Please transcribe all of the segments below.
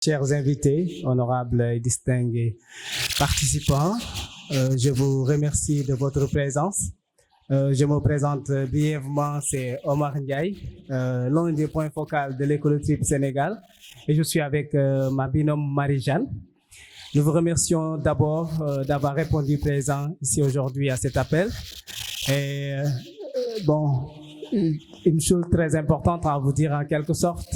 Chers invités, honorables et distingués participants, je vous remercie de votre présence. Je me présente brièvement, c'est Omar Ndiaye, l'un des points focaux de l'Écolotrip Sénégal, et je suis avec ma binôme Marie-Jeanne. Nous vous remercions d'abord d'avoir répondu présent ici aujourd'hui à cet appel. Et une chose très importante à vous dire en quelque sorte,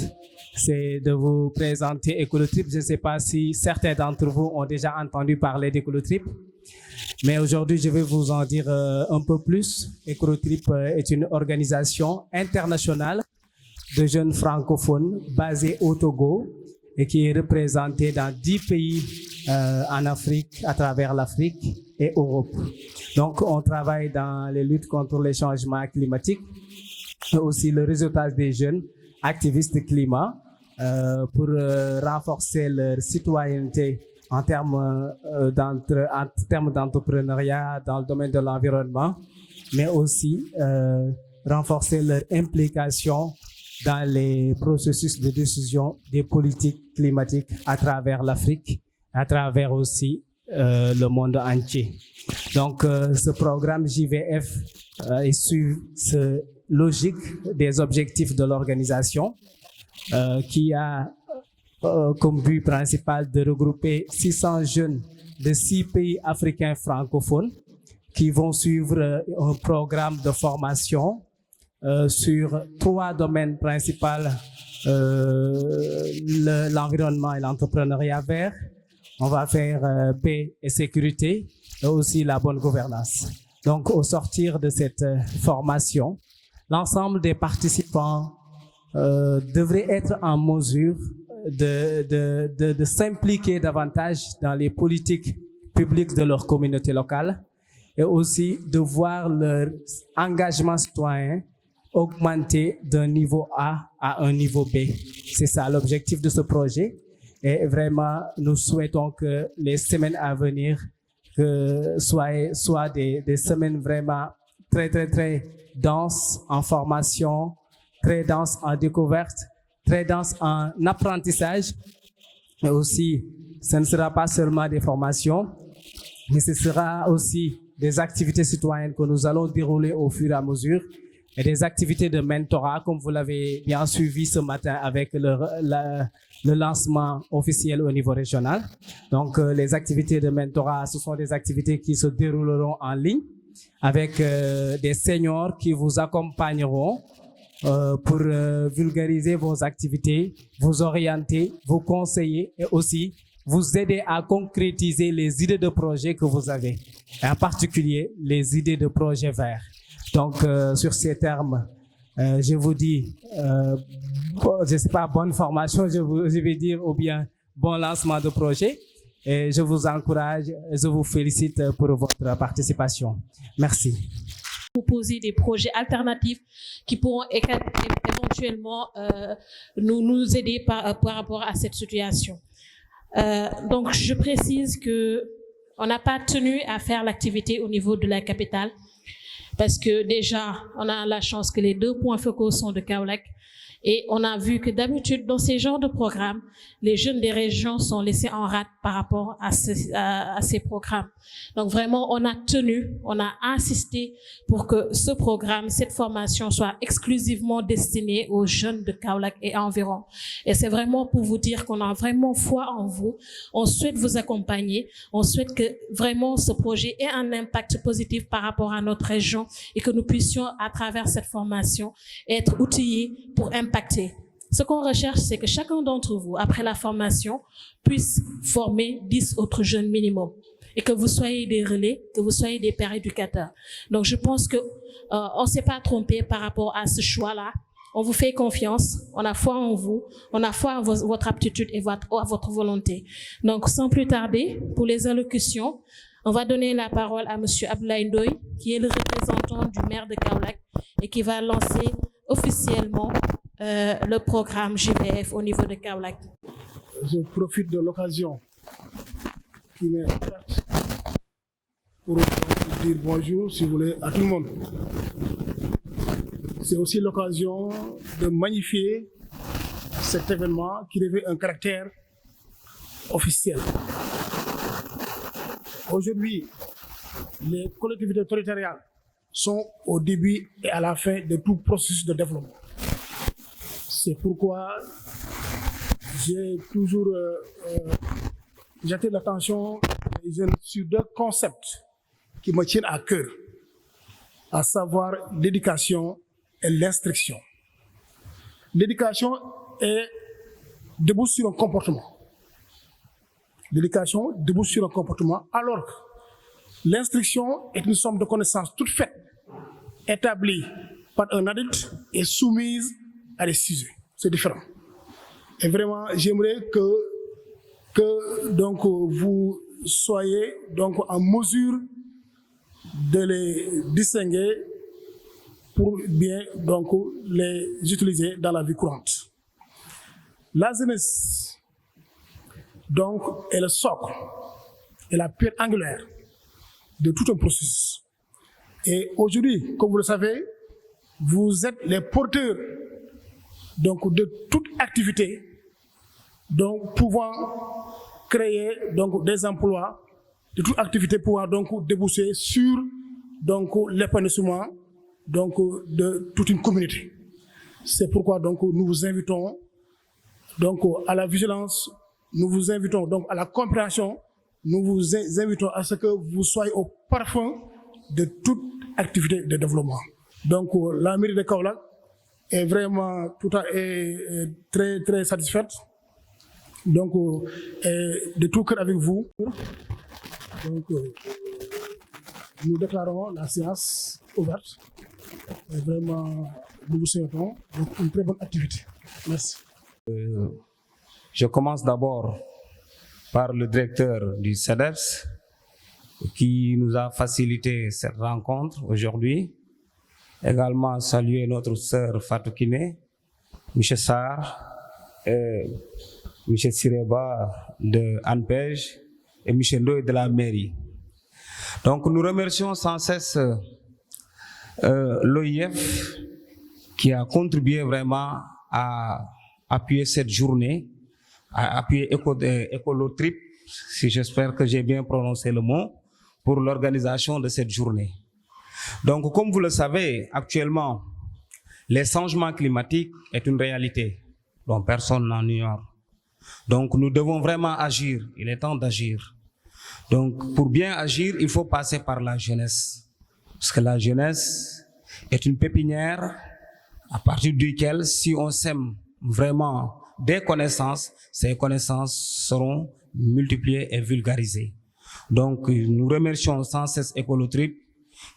c'est de vous présenter Écolotrip. Je ne sais pas si certains d'entre vous ont déjà entendu parler d'Écolotrip, mais aujourd'hui je vais vous en dire un peu plus. Écolotrip est une organisation internationale de jeunes francophones basée au Togo et qui est représentée dans 10 pays en Afrique, à travers l'Afrique et Europe. Donc on travaille dans les luttes contre les changements climatiques, mais aussi le réseautage des jeunes activistes climat pour renforcer leur citoyenneté en termes d'entrepreneuriat dans le domaine de l'environnement, mais aussi renforcer leur implication dans les processus de décision des politiques climatiques à travers l'Afrique, à travers aussi le monde entier. Donc ce programme JVF suit cette logique des objectifs de l'organisation qui a comme but principal de regrouper 600 jeunes de 6 pays africains francophones qui vont suivre un programme de formation sur 3 domaines principaux, l'environnement et l'entrepreneuriat vert. On va faire paix et sécurité et aussi la bonne gouvernance. Donc au sortir de cette formation, l'ensemble des participants devraient être en mesure de s'impliquer davantage dans les politiques publiques de leur communauté locale et aussi de voir leur engagement citoyen augmenter d'un niveau A à un niveau B. C'est ça l'objectif de ce projet. Et vraiment, nous souhaitons que les semaines à venir soient des semaines vraiment très, très, très denses en formation, très denses en découverte, très denses en apprentissage. Mais aussi, ce ne sera pas seulement des formations, mais ce sera aussi des activités citoyennes que nous allons dérouler au fur et à mesure et des activités de mentorat, comme vous l'avez bien suivi ce matin avec le lancement officiel au niveau régional. Donc, les activités de mentorat, ce sont des activités qui se dérouleront en ligne avec des seniors qui vous accompagneront pour vulgariser vos activités, vous orienter, vous conseiller et aussi vous aider à concrétiser les idées de projet que vous avez, et en particulier les idées de projets verts. Donc, sur ces termes, je vous dis, je ne sais pas, bonne formation, je vais dire, ou bien bon lancement de projet. Et je vous encourage, je vous félicite pour votre participation. Merci. Proposer des projets alternatifs qui pourront éventuellement nous aider par rapport à cette situation. Donc, je précise qu'on n'a pas tenu à faire l'activité au niveau de la capitale parce que déjà, on a la chance que les 2 points focaux sont de Kaolack et on a vu que d'habitude, dans ces genres de programmes, les jeunes des régions sont laissés en rade par rapport à ces programmes. Donc vraiment, on a insisté pour que ce programme, cette formation soit exclusivement destinée aux jeunes de Kaolack et environ. Et c'est vraiment pour vous dire qu'on a vraiment foi en vous. On souhaite vous accompagner. On souhaite que vraiment ce projet ait un impact positif par rapport à notre région et que nous puissions, à travers cette formation, être outillés pour impacter. Ce qu'on recherche, c'est que chacun d'entre vous, après la formation, puisse former 10 autres jeunes minimum et que vous soyez des relais, que vous soyez des pères éducateurs. Donc, je pense que on ne s'est pas trompé par rapport à ce choix-là. On vous fait confiance, on a foi en vous, on a foi en votre aptitude et à votre volonté. Donc, sans plus tarder, pour les allocutions, on va donner la parole à Monsieur Abdoulaye Ndoye, qui est le représentant du maire de Kaolack et qui va lancer officiellement le programme JVF au niveau de Kaolack. Je profite de l'occasion qui m'est offerte pour dire bonjour, si vous voulez, à tout le monde. C'est aussi l'occasion de magnifier cet événement qui revêt un caractère officielle. Aujourd'hui, les collectivités territoriales sont au début et à la fin de tout processus de développement. C'est pourquoi j'ai toujours j'attire l'attention des jeunes sur deux concepts qui me tiennent à cœur, à savoir l'éducation et l'instruction. L'éducation est debout sur un comportement. L'éducation debout sur un comportement, alors que l'instruction est une somme de connaissances toute faite, établie par un adulte et soumise à des sujets. C'est différent. Et vraiment, j'aimerais que donc, vous soyez donc, en mesure de les distinguer pour bien donc, les utiliser dans la vie courante. La jeunesse donc, est le socle et la pierre angulaire de tout un processus. Et aujourd'hui, comme vous le savez, vous êtes les porteurs donc, de toute activité donc, pouvant créer donc, des emplois, de toute activité pouvant donc, déboucher sur donc, l'épanouissement donc, de toute une communauté. C'est pourquoi donc, nous vous invitons donc, à la vigilance, nous vous invitons donc, à la compréhension, nous vous invitons à ce que vous soyez au parfum de toute activité de développement. Donc la mairie de Kaolack est vraiment est très très satisfaite. Donc de tout cœur avec vous. Donc nous déclarons la séance ouverte. Et vraiment nous vous souhaitons une très bonne activité. Merci. Je commence d'abord par le directeur du CEDEPS qui nous a facilité cette rencontre aujourd'hui. Également saluer notre sœur Fatou Kiné, M. Sarr, M. Sireba de ANPEJ et M. Ndoye de la mairie. Donc nous remercions sans cesse l'OIF qui a contribué vraiment à appuyer cette journée, à appuyer Ecolotrip, si j'espère que j'ai bien prononcé le mot, pour l'organisation de cette journée. Donc, comme vous le savez, actuellement, les changements climatiques est une réalité dont personne n'en ignore. Donc, nous devons vraiment agir. Il est temps d'agir. Donc, pour bien agir, il faut passer par la jeunesse. Parce que la jeunesse est une pépinière à partir duquel, si on sème vraiment des connaissances, ces connaissances seront multipliées et vulgarisées. Donc, nous remercions sans cesse Ecolotrip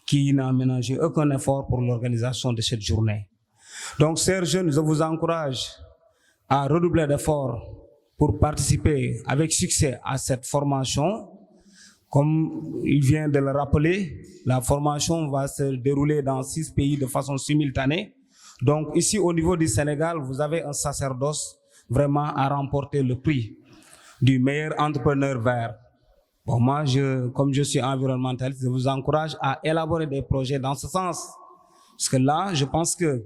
qui n'a ménagé aucun effort pour l'organisation de cette journée. Donc, chers jeunes, je vous encourage à redoubler d'efforts pour participer avec succès à cette formation. Comme il vient de le rappeler, la formation va se dérouler dans 6 pays de façon simultanée. Donc, ici, au niveau du Sénégal, vous avez un sacerdoce vraiment à remporter le prix du meilleur entrepreneur vert. Bon, moi, comme je suis environnementaliste, je vous encourage à élaborer des projets dans ce sens. Parce que là, je pense que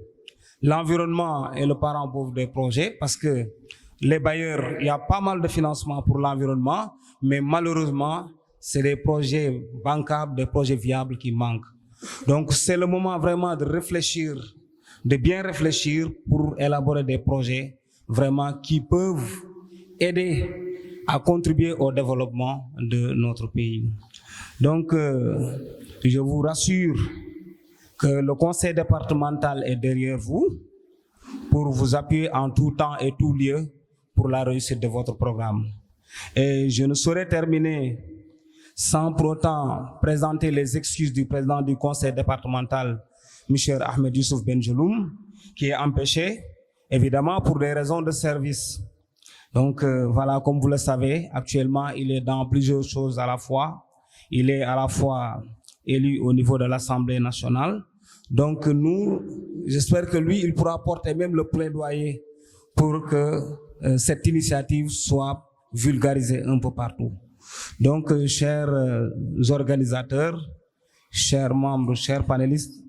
l'environnement est le parent pauvre des projets parce que les bailleurs, il y a pas mal de financement pour l'environnement, mais malheureusement, c'est des projets bancables, des projets viables qui manquent. Donc, c'est le moment vraiment de réfléchir, de bien réfléchir pour élaborer des projets vraiment qui peuvent aider à contribuer au développement de notre pays. Donc, je vous rassure que le conseil départemental est derrière vous pour vous appuyer en tout temps et tout lieu pour la réussite de votre programme. Et je ne saurais terminer sans pour autant présenter les excuses du président du conseil départemental, M. Ahmed Youssouf Benjeloum, qui est empêché, évidemment, pour des raisons de service. Donc voilà, comme vous le savez, actuellement, il est dans plusieurs choses à la fois. Il est à la fois élu au niveau de l'Assemblée nationale. Donc nous, j'espère que lui, il pourra porter même le plaidoyer pour que cette initiative soit vulgarisée un peu partout. Donc, chers organisateurs, chers membres, chers panélistes,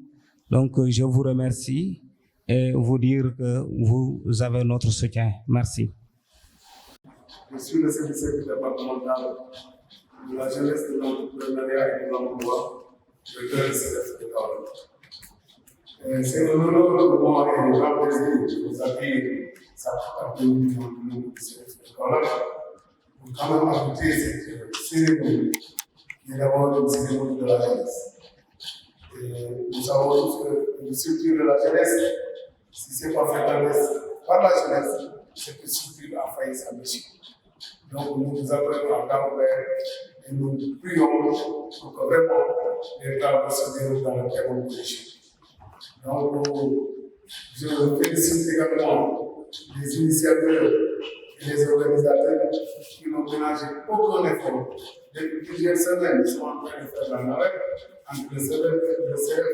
donc je vous remercie et vous dire que vous avez notre soutien. Merci. Je suis le service départemental de la jeunesse, de l'entrepreneuriat et de l'emploi, directeur du CEDEF de Kaolack. C'est un honneur pour moi et un grand plaisir de vous accueillir cette après-midi dans le nom du CEDEF de Kaolack pour quand même écouter cette cérémonie qui est d'abord une cérémonie de la jeunesse. Et nous savons tous que le structure de la jeunesse, si ce n'est pas fait par la jeunesse, c'est que le structure a failli sa mission. Donc nous vous appelons à temps ouvert et nous prions pour que vraiment les travaux se déroulent dans de très bonnes conditions. Donc je félicite également les initiateurs et les organisateurs qui n'ont ménagé aucun effort. Depuis plusieurs semaines, ils sont en train de faire la navette entre le CEDEF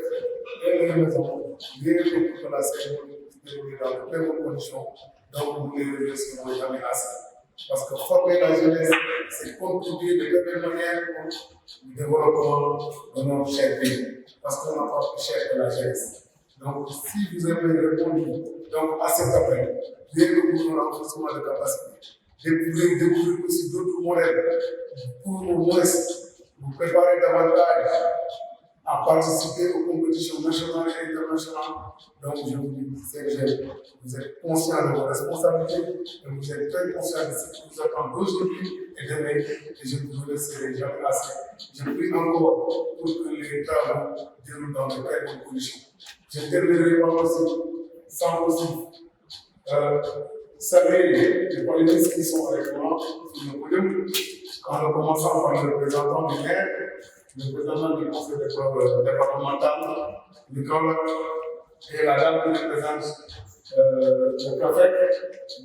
et les maisons, bien que la cérémonie se déroule dans de très bonnes conditions. Donc nous ne les remercions jamais assez. Parce que former la jeunesse, c'est contribuer de quelle manière au développement de notre cher pays. Parce qu'on n'a pas plus cher que la jeunesse. Donc, si vous avez répondu à cet appel, bien que nous avons renforcement de capacité, découvrir aussi d'autres modèles pour au moins vous préparer davantage à participer aux compétitions nationales et internationales. Donc, je vous dis, c'est que vous êtes conscients de vos responsabilités et vous êtes très conscients de ce qui vous attend d'aujourd'hui et demain. Et je ne vous laisserai jamais assez. Je prie encore pour que les travaux déroulent dans de très bonnes conditions. Je terminerai par aussi, sans aussi saluer les polémistes qui sont avec moi sur le podium, en commençant par le représentant du maire, le président du conseil départemental, Nicolas, et la dame qui représente le préfet.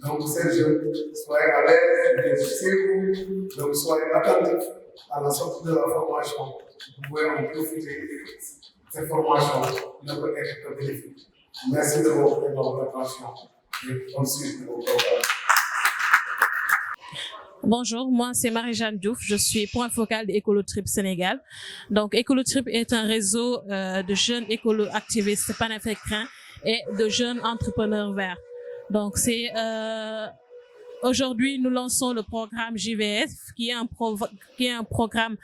Donc, ces jeunes, soyez à l'aise, laissez-vous, donc soyez attentifs à la sortie de la formation. Vous pouvez en profiter. Cette formation ne peut être que bénéfique. Merci de votre attention et bonne suite de vos programmes. Bonjour, moi c'est Marie-Jeanne Diouf, je suis point focal d'Écolotrip Sénégal. Donc Écolotrip est un réseau de jeunes écolo-activistes panafricains et de jeunes entrepreneurs verts. Donc c'est aujourd'hui nous lançons le programme JVF qui est un programme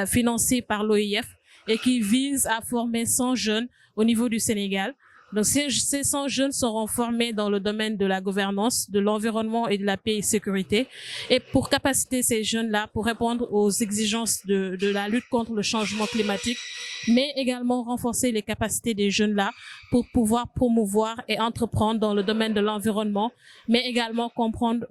financé par l'OIF et qui vise à former 100 jeunes au niveau du Sénégal. Donc, ces 100 jeunes seront formés dans le domaine de la gouvernance, de l'environnement et de la paix et sécurité. Et pour capaciter ces jeunes-là, pour répondre aux exigences de la lutte contre le changement climatique, mais également renforcer les capacités des jeunes-là pour pouvoir promouvoir et entreprendre dans le domaine de l'environnement, mais également comprendre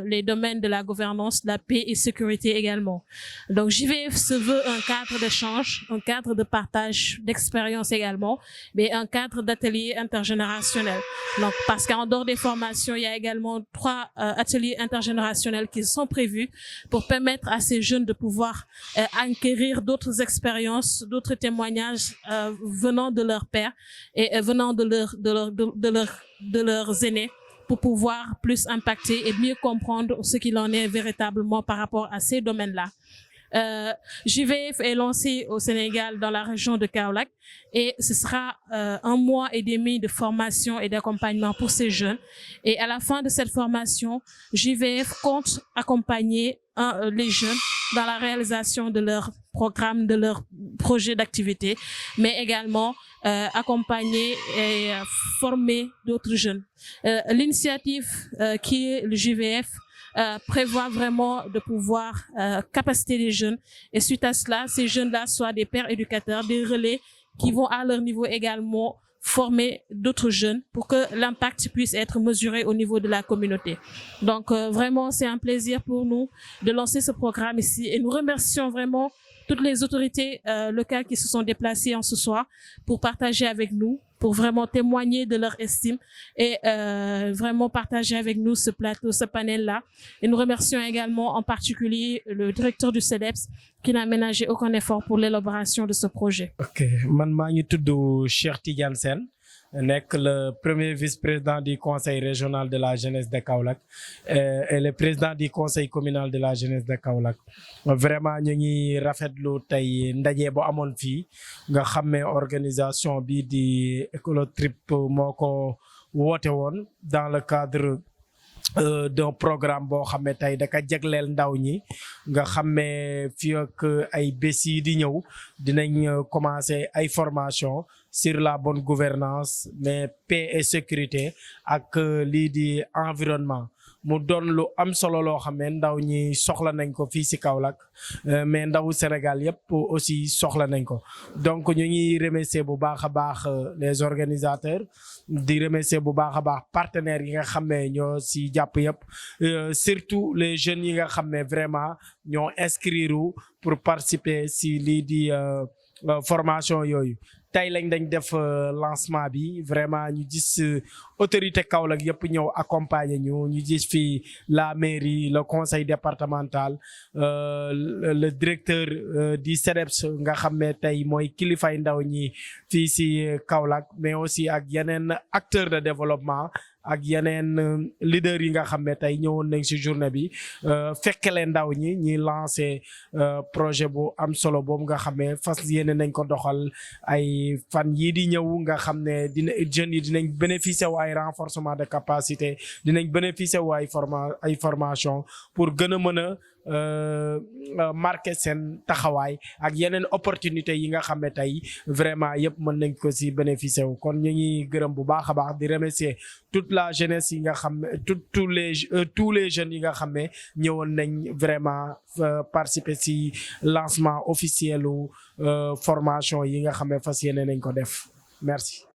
les domaines de la gouvernance, de la paix et sécurité également. Donc, JVF se veut un cadre d'échange, un cadre de partage d'expérience également, mais un cadre d'atelier intergénérationnel. Donc, parce qu'en dehors des formations, il y a également 3 ateliers intergénérationnels qui sont prévus pour permettre à ces jeunes de pouvoir acquérir d'autres expériences, d'autres témoignages venant de leurs pairs et venant de leurs aînés pour pouvoir plus impacter et mieux comprendre ce qu'il en est véritablement par rapport à ces domaines-là. JVF est lancé au Sénégal dans la région de Kaolack et ce sera 1 mois et demi de formation et d'accompagnement pour ces jeunes. Et à la fin de cette formation, JVF compte accompagner les jeunes dans la réalisation de leur programme, de leur projet d'activité, mais également accompagner et former d'autres jeunes. L'initiative qui est le JVF prévoit vraiment de pouvoir capaciter les jeunes et suite à cela, ces jeunes-là soient des pères éducateurs, des relais qui vont à leur niveau également former d'autres jeunes pour que l'impact puisse être mesuré au niveau de la communauté. Donc vraiment, c'est un plaisir pour nous de lancer ce programme ici et nous remercions vraiment toutes les autorités locales qui se sont déplacées en ce soir pour partager avec nous, pour vraiment témoigner de leur estime et vraiment partager avec nous ce plateau, ce panel-là. Et nous remercions également en particulier le directeur du CEDEPS qui n'a ménagé aucun effort pour l'élaboration de ce projet. Ok, man maa ngi tudd Cheikh Tidiane Sène, nekk le premier vice-président du conseil régional de la jeunesse de Kaolack et le président du conseil communal de la jeunesse de Kaolack. Vraiment ñu ngi rafetlu tey ndaje bu amoon fii nga xam ne organisation bi di Écolotrip moo ko woote woon dans le cadre d'un programme boo xam ne tey daka jagleel ndaw ñi nga xam ne fii ak ay bés yi di ñëw dinañ commencer ay formation sur la bonne gouvernance mais paix et sécurité ak lii di environnement mu doon lu am solo loo xam ne ndaw ñi soxla nañ ko fii ci Kaolack mais ndawu Sénégal yépp aussi soxla nañ ko donc ñu ngi remercier bu baax a baax les organisateurs di remercier bu baax a baax partenaires yi nga xam ne ñoo ci jàpp yépp surtout les jeunes yi nga xam ne vraiment ñoo inscrire pour participer ci lii di formation yooyu tey lañ dañ def lancement bi vraiment ñu gis autorité Kaolack yëpp ñëw accompagner ñu gis fi la mairie le conseil départemental le directeur du CEDEPS nga xam ne tey mooy kilifay ndaw ñi fii ci Kaolack mais aussi ak yeneen acteurs de développement ak yeneen leader yi nga xam ne tey ñëwoon nañ ci journée bi fekkele ndaw ñi lancé projet bu am solo boobu nga xam ne fas yéene nañ ko doxal ay fan yii di ñëw nga xam ne jeunes yi dinañ bénéficier wu ay renforcement de capacité dinañ bénéficier wu ay formation pour gën a mën a marquer seen taxawaay ak yeneen opportunité yi nga xam ne tey vraiment yëpp mën nañ ko ci bénéficier wu kon ñu ngi gërëm bu baax a baax di remercier toute la jeunesse yi nga xam ne tous les jeunes yi nga xam ne ñëwoon nañ vraiment participer ci lancement officiel u formation yi nga xam ne fas yéene nañ ko def merci.